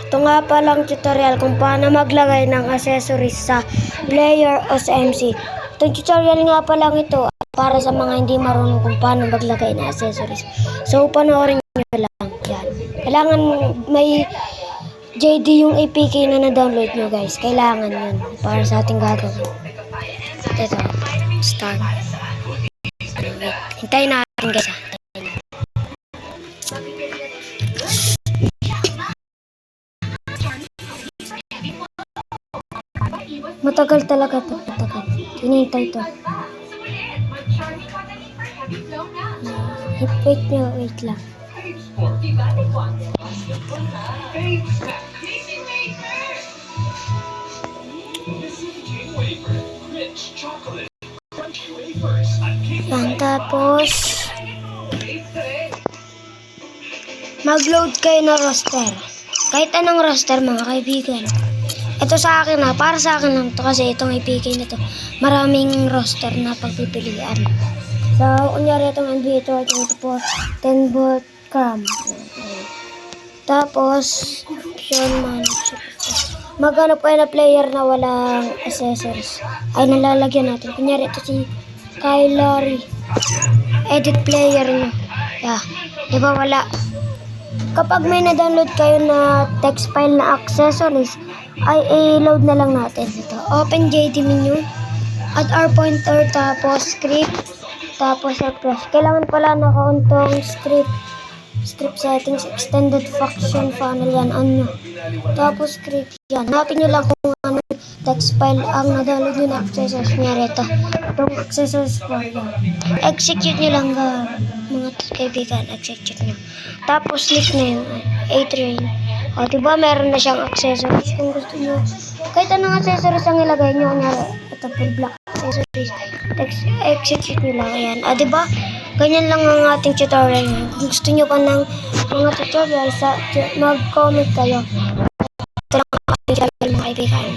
Ito nga palang tutorial kung paano maglagay ng accessories sa player o sa MC. Itong tutorial nga palang ito para sa mga hindi marunong kung paano maglagay ng accessories. So, panoorin nyo lang. Yan. Kailangan may JD yung APK na na-download nyo, guys. Kailangan yun para sa ating gagawin. Ito. Start. Hintayin natin, guys. Matagal talaga ito. Matagal. Hinihintay ito. Wait nyo. Wait lang. Yan. Tapos mag-load kayo ng roster. Kahit anong roster, mga kaibigan. Ito sa akin na, para sa akin lang to kasi itong APK na to, maraming roster na pagpipilian. So, kunyari itong NBA 224, 10 volt cam. Tapos, option manager. Maghanap kayo na player na walang accessories. Ay, nalalagyan natin. Kunyari ito si Kyle Lowry. Edit player nyo. Yeah. Diba wala? Kapag may na-download kayo na text file na accessories, ay i-load na lang natin ito. Open JD menu, add our pointer, tapos script, tapos refresh. Kailangan pala nakauntong script settings, extended function funnel, yan, on nyo. Tapos script, yan. Hanapin nyo lang kung ano text file ang na-download nyo na accessories. Kunyari ito. Itong accessories file, yan. Execute nyo lang, mga kaibigan, execute nyo. Tapos nickname, A-Train. O, diba meron na siyang accessories kung gusto nyo. Kahit anong accessories ang ilagay nyo, kunyari, ito full black accessories. Execute nyo lang, ayan. O, diba? Ganyan lang ang ating tutorial. Kung gusto nyo pa ng mga tutorial, mag-comment kayo. Ito lang ang ating tutorial, mga kaibigan.